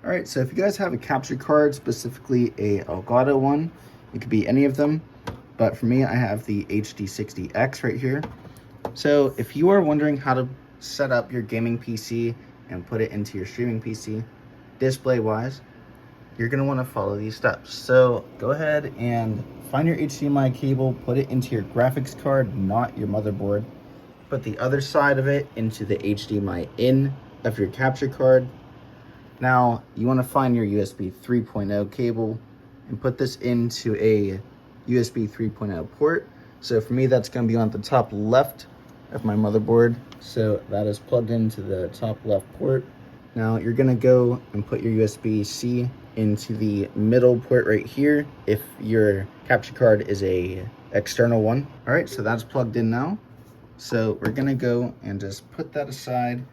All right, so if you guys have a capture card, specifically a Elgato one, it could be any of them, but for me, I have the HD60X right here. So if you are wondering how to set up your gaming PC and put it into your streaming PC, display-wise, you're gonna wanna follow these steps. So go ahead and find your HDMI cable, put it into your graphics card, not your motherboard. Put the other side of it into the HDMI in of your capture card. Now, you want to find your USB 3.0 cable and put this into a USB 3.0 port. So for me, that's going to be on the top left of my motherboard. So that is plugged into the top left port. Now you're going to go and put your USB-C into the middle port right here if your capture card is a external one. All right, so that's plugged in now. So we're going to go and just put that aside.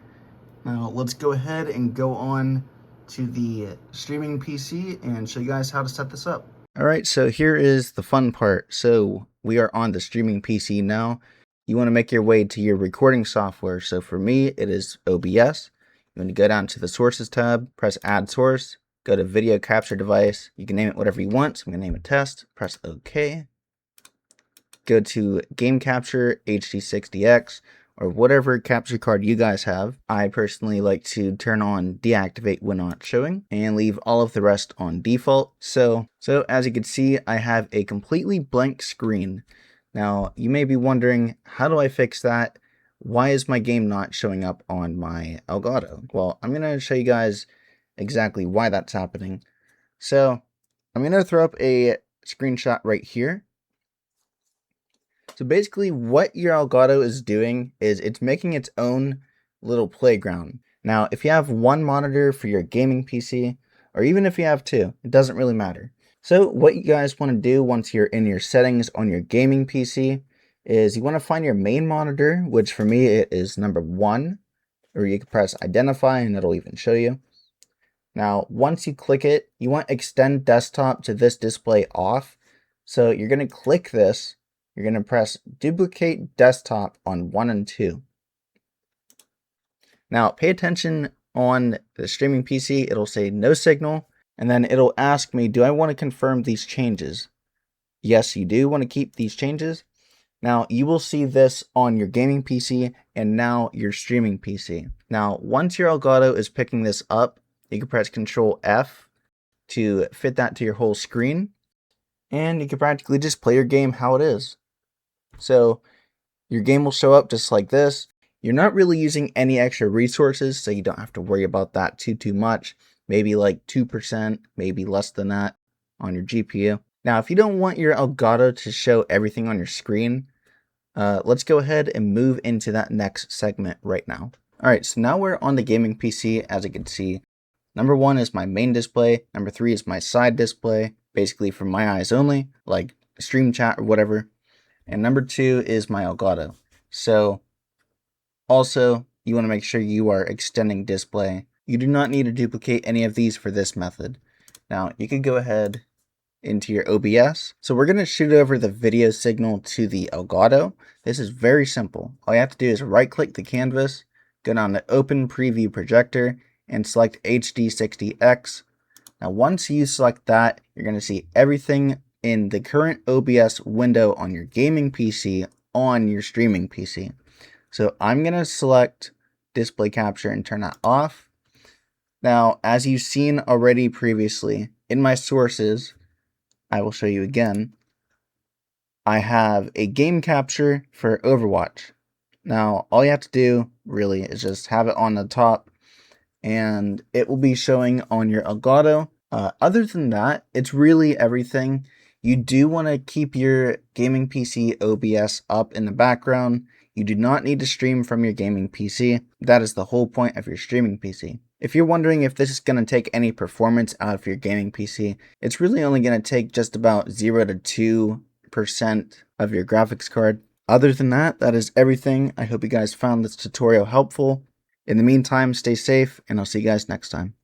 Now let's go ahead and go on to the streaming PC and show you guys how to set this up. All right, so here is the fun part. So we are on the streaming PC now. You want to make your way to your recording software. So for me, it is OBS. You want to go down to the sources tab, press add source, go to video capture device. You can name it whatever you want. So I'm going to name it test, press OK. Go to game capture HD60X or whatever capture card you guys have. I personally like to turn on deactivate when not showing and leave all of the rest on default. So as you can see, I have a completely blank screen. Now you may be wondering, how do I fix that? Why is my game not showing up on my Elgato? Well, I'm gonna show you guys exactly why that's happening. So I'm gonna throw up a screenshot right here. So basically what your Elgato is doing is it's making its own little playground. Now, if you have one monitor for your gaming PC, or even if you have two, it doesn't really matter. So what you guys want to do once you're in your settings on your gaming PC is you want to find your main monitor, which for me it is number 1, or you can press identify and it'll even show you. Now, once you click it, you want extend desktop to this display off. So you're going to click this. You're going to press duplicate desktop on 1 and 2. Now pay attention on the streaming PC, it'll say no signal, and then it'll ask me, do I want to confirm these changes? Yes, you do want to keep these changes. Now you will see this on your gaming PC and now your streaming PC. Now once your Elgato is picking this up, you can press Control F to fit that to your whole screen, and you can practically just play your game how it is. So your game will show up just like this. You're not really using any extra resources, so you don't have to worry about that too much. Maybe like 2%, maybe less than that on your GPU. Now, if you don't want your Elgato to show everything on your screen, let's go ahead and move into that next segment right now. All right, so now we're on the gaming PC. As you can see, number 1 is my main display. Number 3 is my side display, basically for my eyes only, like stream chat or whatever. And number 2 is my Elgato. So also, you want to make sure you are extending display. You do not need to duplicate any of these for this method. Now, you can go ahead into your OBS. So we're going to shoot over the video signal to the Elgato. This is very simple. All you have to do is right click the canvas, go down to open preview projector, and select HD60X. Now once you select that, you're going to see everything in the current OBS window on your gaming PC on your streaming PC. So I'm going to select display capture and turn that off. Now, as you've seen already previously, in my sources, I will show you again, I have a game capture for Overwatch. Now, all you have to do really is just have it on the top and it will be showing on your Elgato. Other than that, it's really everything. You do want to keep your gaming PC OBS up in the background. You do not need to stream from your gaming PC. That is the whole point of your streaming PC. If you're wondering if this is going to take any performance out of your gaming PC, it's really only going to take just about 0 to 2% of your graphics card. Other than that, that is everything. I hope you guys found this tutorial helpful. In the meantime, stay safe, and I'll see you guys next time.